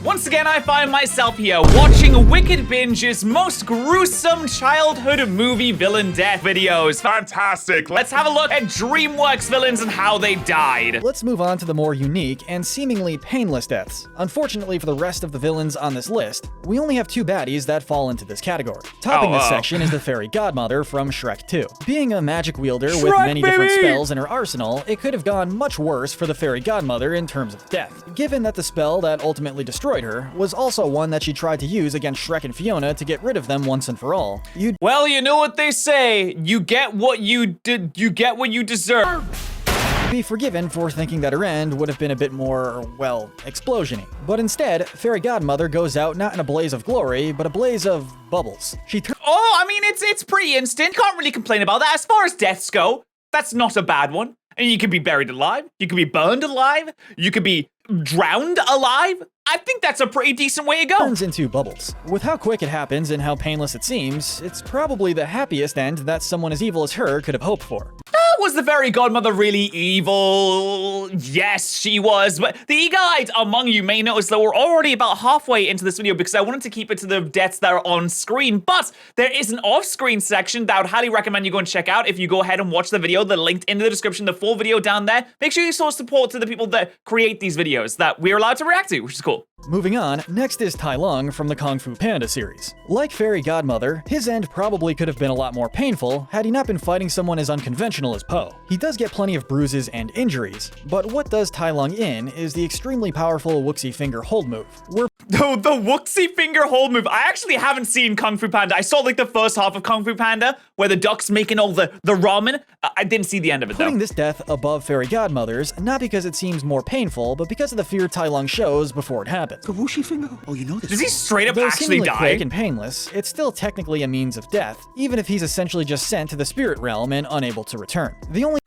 Once again, I find myself here watching Wicked Binge's most gruesome childhood movie villain death videos. Fantastic. Let's have a look at Dreamworks villains and how they died. Let's move on to the more unique and seemingly painless deaths. Unfortunately for the rest of the villains on this list, we only have two baddies that fall into this category. Topping this section is the fairy godmother from Shrek 2. Being a magic wielder with many different spells in her arsenal, it could have gone much worse for the fairy godmother in terms of death. Given that the spell that ultimately destroyed her was also one that she tried to use against Shrek and Fiona to get rid of them once and for all. Well, you know what they say, you get what you deserve. Be forgiven for thinking that her end would have been a bit more, well, explosion-y. But instead, Fairy Godmother goes out not in a blaze of glory, but a blaze of bubbles. I mean, it's pretty instant. Can't really complain about that. As far as deaths go, that's not a bad one. And you could be buried alive, you could be burned alive, you could be drowned alive. I think that's a pretty decent way to go. Turns into bubbles. With how quick it happens and how painless it seems, it's probably the happiest end that someone as evil as her could have hoped for. Was the fairy godmother really evil? Yes, she was. But the eagle-eyed among you may notice that we're already about halfway into this video because I wanted to keep it to the deaths that are on screen. But there is an off-screen section that I would highly recommend you go and check out if you go ahead and watch the video. The linked in the description, the full video down there. Make sure you show support to the people that create these videos that we're allowed to react to, which is cool. Moving on, next is Tai Lung from the Kung Fu Panda series. Like Fairy Godmother, his end probably could have been a lot more painful had he not been fighting someone as unconventional as Po. He does get plenty of bruises and injuries, but what does Tai Lung in is the extremely powerful Wuxi Finger hold move. The Wuxi Finger hold move. I actually haven't seen Kung Fu Panda. I saw like the first half of Kung Fu Panda where the duck's making all the ramen. I didn't see the end of it though. Putting this death above Fairy Godmother's, not because it seems more painful, but because of the fear Tai Lung shows before it happens. The Wuxi Finger? Oh, you know this. Does he straight up Though actually seemingly die? quick and painless, it's still technically a means of death, even if he's essentially just sent to the spirit realm and unable to return.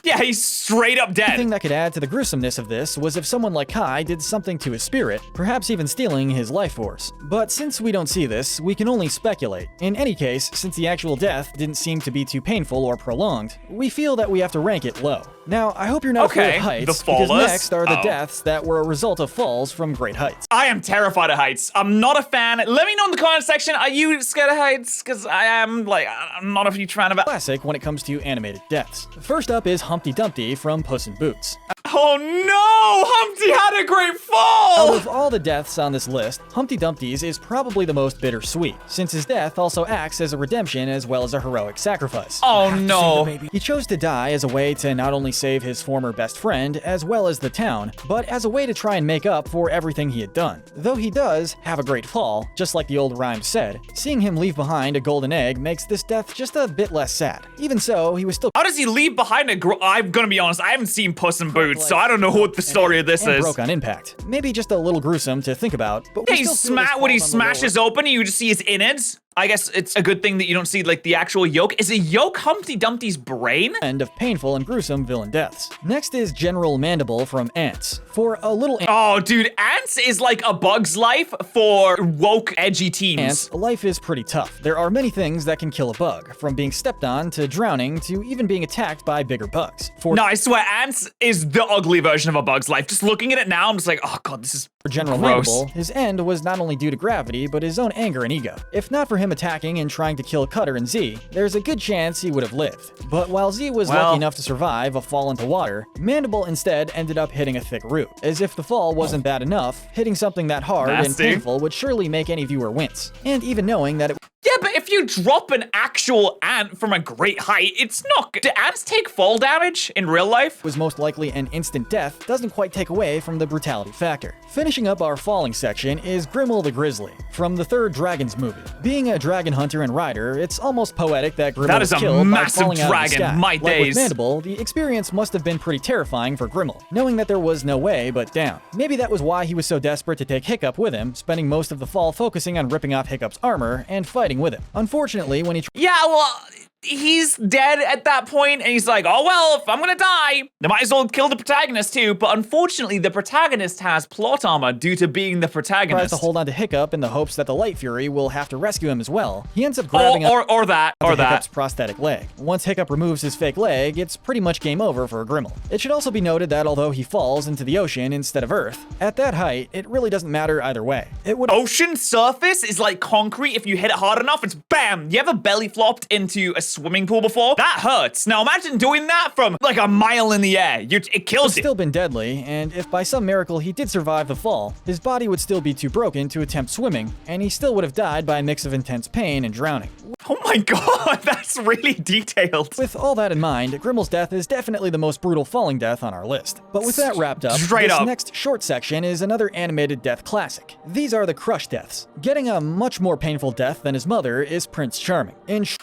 Yeah, he's straight up dead. The thing that could add to the gruesomeness of this was if someone like Kai did something to his spirit, perhaps even stealing his life force. But since we don't see this, we can only speculate. In any case, since the actual death didn't seem to be too painful or prolonged, we feel that we have to rank it low. Now, I hope you're not afraid of heights, because next are the deaths that were a result of falls from great heights. I am terrified of heights. I'm not a fan. Let me know in the comment section, are you scared of heights? Because I'm not a huge fan of it. Classic when it comes to animated deaths. First up is Humpty Dumpty from Puss in Boots. Oh no! Humpty had a great fall! Out of all the deaths on this list, Humpty Dumpty's is probably the most bittersweet, since his death also acts as a redemption as well as a heroic sacrifice. Oh no! He chose to die as a way to not only save his former best friend, as well as the town, but as a way to try and make up for everything he had done. Though he does have a great fall, just like the old rhyme said, seeing him leave behind a golden egg makes this death just a bit less sad. Even so, he was still— How does he leave behind I'm gonna be honest, I haven't seen Puss in Boots, so I don't know what the story of this is. Broke on impact. Maybe just a little gruesome to think about, but yeah, when he smashes open, you just see his innards. I guess it's a good thing that you don't see like the actual yolk. Is a yolk Humpty Dumpty's brain? End of painful and gruesome villain deaths. Next is General Mandible from Ants. For a little— Oh, dude, Ants is like a Bug's Life for woke, edgy teens. Ants, life is pretty tough. There are many things that can kill a bug, from being stepped on to drowning to even being attacked by bigger bugs. No, I swear, Ants is the ugly version of a Bug's Life. Just looking at it now, I'm just like, oh god, this is For General Mandible, his end was not only due to gravity, but his own anger and ego. If not for him attacking and trying to kill Cutter and Z, there's a good chance he would have lived. But while Z was lucky enough to survive a fall into water, Mandible instead ended up hitting a thick root. As if the fall wasn't bad enough, hitting something that hard and painful would surely make any viewer wince. And even knowing that it— Yeah, but if you drop an actual ant from a great height, it's not— Do ants take fall damage in real life? Was most likely an instant death doesn't quite take away from the brutality factor. Finishing up our falling section is Grimmel the Grizzly from the third Dragons movie. Being a dragon hunter and rider, it's almost poetic that Grimmel was killed by falling out of the sky. My like days. with Mandible, the experience must have been pretty terrifying for Grimmel, knowing that there was no way but down. Maybe that was why he was so desperate to take Hiccup with him, spending most of the fall focusing on ripping off Hiccup's armor and fighting with him. Unfortunately, when he— Yeah, well, he's dead at that point, and he's like, oh well, if I'm gonna die, they might as well kill the protagonist too. But unfortunately, the protagonist has plot armor due to being the protagonist. Tries to hold on to Hiccup in the hopes that the Light Fury will have to rescue him as well. He ends up grabbing Hiccup's prosthetic leg. Once Hiccup removes his fake leg, it's pretty much game over for Grimmel. It should also be noted that although he falls into the ocean instead of Earth, at that height, it really doesn't matter either way. Ocean surface is like concrete. If you hit it hard enough, it's bam. You ever belly flopped into a swimming pool before? That hurts. Now imagine doing that from like a mile in the air. It kills you. Still been deadly, and if by some miracle he did survive the fall, his body would still be too broken to attempt swimming, and he still would have died by a mix of intense pain and drowning. Oh my god, that's really detailed. With all that in mind, Grimmel's death is definitely the most brutal falling death on our list. But with that wrapped up, this next short section is another animated death classic. These are the Crush deaths. Getting a much more painful death than his mother is Prince Charming.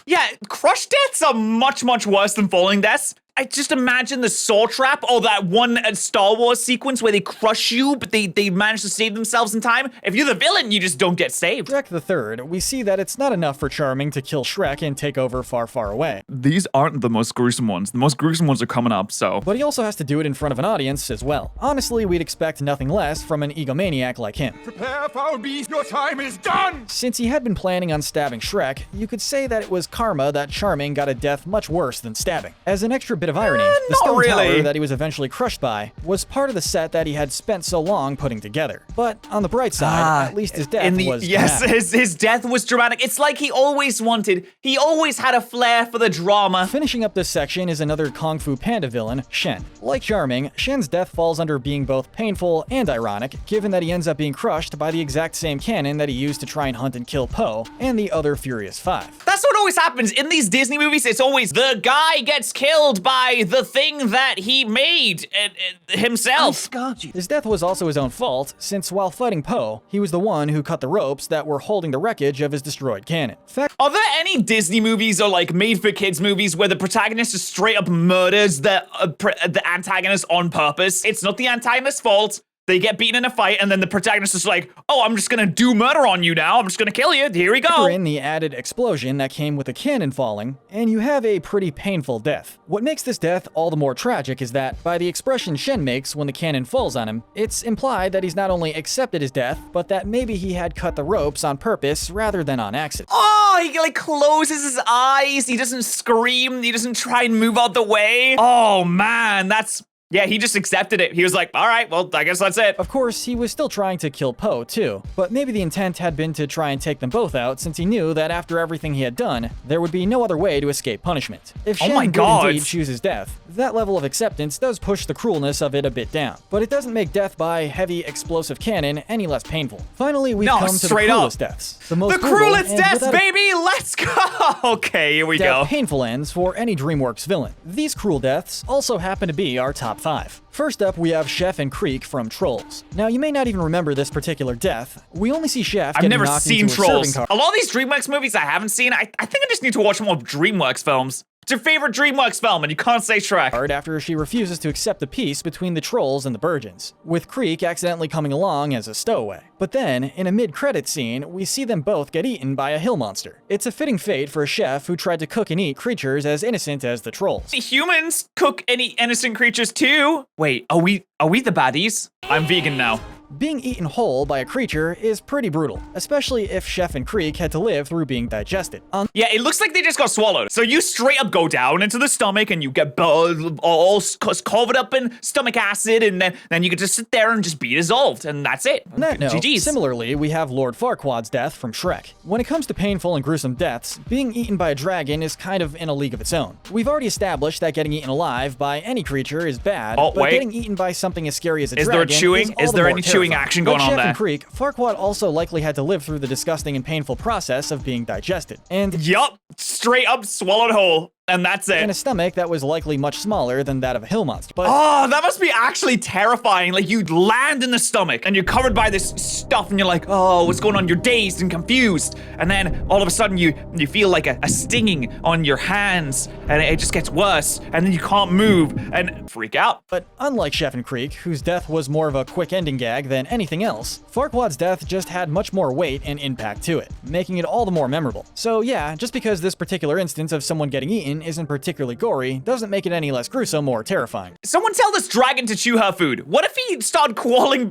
Yeah, Crush deaths are much worse than falling deaths. I just imagine the Saw Trap or that one Star Wars sequence where they crush you, but they manage to save themselves in time. If you're the villain, you just don't get saved. Shrek the Third, we see that it's not enough for Charming to kill Shrek and take over far, far away. These aren't the most gruesome ones. The most gruesome ones are coming up, so. But he also has to do it in front of an audience as well. Honestly, we'd expect nothing less from an egomaniac like him. Prepare, foul beast, your time is done! Since he had been planning on stabbing Shrek, you could say that it was karma that Charming got a death much worse than stabbing. As an extra bit of irony, the stone tower that he was eventually crushed by was part of the set that he had spent so long putting together. But on the bright side, at least his death was dramatic. His death was dramatic. It's like he always had a flair for the drama. Finishing up this section is another Kung Fu Panda villain, Shen. Like Charming, Shen's death falls under being both painful and ironic, given that he ends up being crushed by the exact same cannon that he used to try and hunt and kill Po and the other Furious Five. That's what always happens in these Disney movies. It's always the guy gets killed by the thing that he made himself. His death was also his own fault, since while fighting Po, he was the one who cut the ropes that were holding the wreckage of his destroyed cannon. Are there any Disney movies or like made-for-kids movies where the protagonist just straight up murders the antagonist on purpose? It's not the antagonist's fault. They get beaten in a fight, and then the protagonist is like, oh, I'm just gonna do murder on you now. I'm just gonna kill you. Here we go. In the added explosion that came with the cannon falling, and you have a pretty painful death. What makes this death all the more tragic is that, by the expression Shen makes when the cannon falls on him, it's implied that he's not only accepted his death, but that maybe he had cut the ropes on purpose rather than on accident. Oh, he like closes his eyes. He doesn't scream. He doesn't try and move out the way. Oh man, yeah, he just accepted it. He was like, all right, well, I guess that's it. Of course, he was still trying to kill Po, too. But maybe the intent had been to try and take them both out, since he knew that after everything he had done, there would be no other way to escape punishment. If Shen did indeed choose his death, that level of acceptance does push the cruelness of it a bit down. But it doesn't make death by heavy explosive cannon any less painful. Finally, we come to the cruelest deaths. The cruelest deaths, baby! Let's go! Okay, here we go. Painful ends for any Dreamworks villain. These cruel deaths also happen to be our top 5. First up, we have Chef and Creek from Trolls. Now, you may not even remember this particular death. We only see Chef getting knocked into a serving car. A lot of these Dreamworks movies I haven't seen. I think I just need to watch more Dreamworks films. What's your favorite Dreamworks film? And you can't say Shrek. After she refuses to accept the peace between the trolls and the Virgins, with Creek accidentally coming along as a stowaway. But then, in a mid-credit scene, we see them both get eaten by a hill monster. It's a fitting fate for a chef who tried to cook and eat creatures as innocent as the trolls. The humans cook any innocent creatures too. Wait, are we the baddies? I'm vegan now. Being eaten whole by a creature is pretty brutal, especially if Chef and Creek had to live through being digested. Yeah, it looks like they just got swallowed. So you straight up go down into the stomach and you get all covered up in stomach acid, and then you can just sit there and just be dissolved, and that's it. On that note, GG's. Similarly, we have Lord Farquaad's death from Shrek. When it comes to painful and gruesome deaths, being eaten by a dragon is kind of in a league of its own. We've already established that getting eaten alive by any creature is bad, but getting eaten by something as scary as a dragon is there any chewing action going on there? And Creek, Farquaad also likely had to live through the disgusting and painful process of being digested. And yup, straight up swallowed whole. And that's it. And a stomach that was likely much smaller than that of a hill monster. But oh, that must be actually terrifying. Like, you'd land in the stomach and you're covered by this stuff and you're like, oh, what's going on? You're dazed and confused. And then all of a sudden you feel like a stinging on your hands and it just gets worse. And then you can't move and freak out. But unlike Chef and Creek, whose death was more of a quick ending gag than anything else, Farquaad's death just had much more weight and impact to it, making it all the more memorable. So yeah, just because this particular instance of someone getting eaten isn't particularly gory doesn't make it any less gruesome or terrifying. Someone tell this dragon to chew her food. What if he started crawling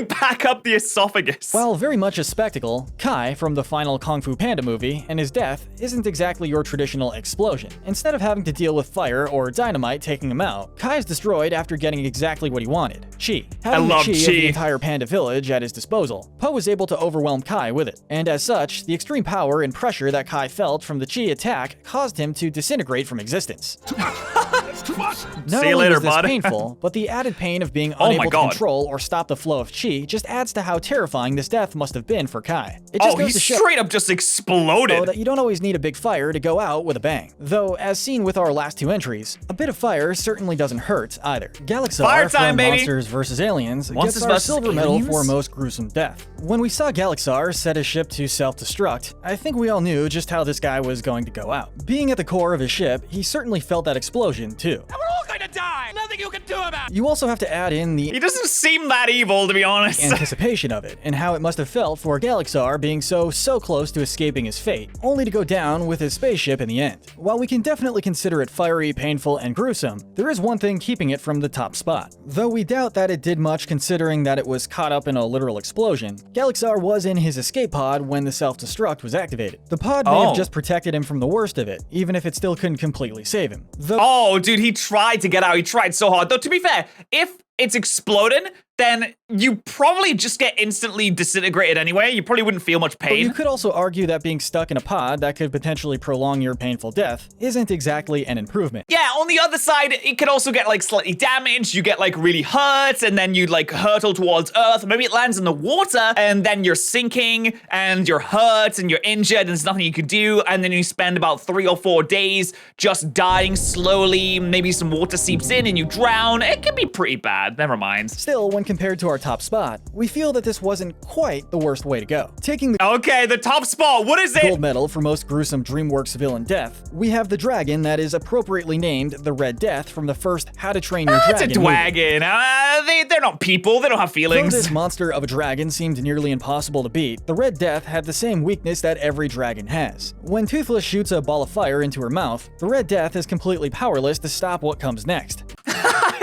back up the esophagus? While very much a spectacle, Kai from the final Kung Fu Panda movie and his death isn't exactly your traditional explosion. Instead of having to deal with fire or dynamite taking him out, Kai is destroyed after getting exactly what he wanted, Chi. Having the Chi of the entire Panda village at his disposal, Po was able to overwhelm Kai with it. And as such, the extreme power and pressure that Kai felt from the Chi attack caused him to disintegrate from existence. Not See you only later, was this bud. painful, but the added pain of being Oh my unable to God. control or stop the flow of Chi just adds to how terrifying this death must have been for Kai. It Oh, just he goes to show straight up just exploded. that you don't always need a big fire to go out with a bang. Though, as seen with our last two entries, a bit of fire certainly doesn't hurt either. Galaxar Fire time, from baby. Monsters vs. Aliens Monsters gets our vs. silver medal Aliens? for most gruesome death. When we saw Galaxar set his ship to self-destruct, I think we all knew just how this guy was going to go out. Being at the core of his ship, he certainly felt that explosion too. We're all going to die! Nothing you can do about it! You also have to add in the He doesn't seem that evil, to be honest. anticipation of it, and how it must have felt for Galaxar being so close to escaping his fate, only to go down with his spaceship in the end. While we can definitely consider it fiery, painful, and gruesome, there is one thing keeping it from the top spot. Though we doubt that it did much considering that it was caught up in a literal explosion, Galaxar was in his escape pod when the self-destruct was activated. The pod may have just protected him from the worst of it, even if it still couldn't completely save him. Though Oh, dude, he tried to get out. He tried so hard. Though, to be fair, if it's exploding, then you probably just get instantly disintegrated anyway. You probably wouldn't feel much But you pain. could also argue that being stuck in a pod that could potentially prolong your painful death isn't exactly an improvement. Yeah, on the other side, it could also get, like, slightly damaged. You get, like, really hurt, and then you'd, like, hurtle towards Earth. Maybe it lands in the water, and then you're sinking, and you're hurt, and you're injured, and there's nothing you could do, and then you spend about 3 or 4 days just dying slowly. Maybe some water seeps in, and you drown. It can be pretty bad. Never mind. Still, when compared to our top spot, we feel that this wasn't quite the worst way to go. Taking the Okay, the top spot. What is it? gold medal for most gruesome Dreamworks villain death, we have the dragon that is appropriately named the Red Death from the first How to Train Your It's a Dragon movie. dragon. They're not people. They don't have Though feelings. this monster of a dragon seemed nearly impossible to beat, the Red Death had the same weakness that every dragon has. When Toothless shoots a ball of fire into her mouth, the Red Death is completely powerless to stop what comes next.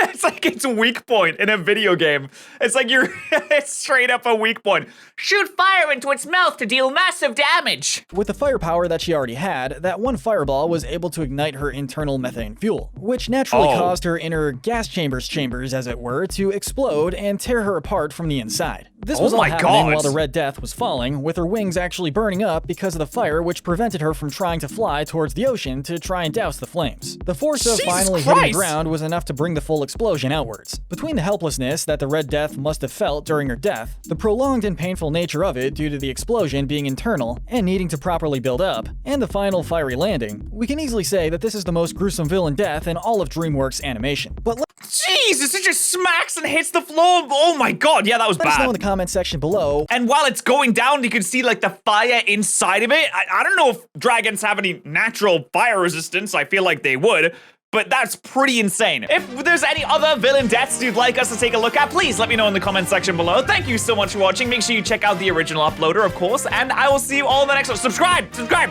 It's like its weak point in a video game. It's like it's straight up a weak point. Shoot fire into its mouth to deal massive damage. With the firepower that she already had, that one fireball was able to ignite her internal methane fuel, which naturally caused her inner gas chambers, as it were, to explode and tear her apart from the inside. This was all happening while the Red Death was falling, with her wings actually burning up because of the fire which prevented her from trying to fly towards the ocean to try and douse the flames. The force of finally hitting the ground was enough to bring the full explosion outwards. Between the helplessness that the Red Death must have felt during her death, the prolonged and painful nature of it due to the explosion being internal and needing to properly build up, and the final fiery landing, we can easily say that this is the most gruesome villain death in all of DreamWorks animation. But Jesus, it just smacks and hits the floor. Oh my god, yeah, that was let us know in bad. the comment section below. And while it's going down, you can see like the fire inside of it. I don't know if dragons have any natural fire resistance. I feel like they would. But that's pretty insane. If there's any other villain deaths you'd like us to take a look at, please let me know in the comment section below. Thank you so much for watching. Make sure you check out the original uploader, of course, and I will see you all in the next one. Subscribe!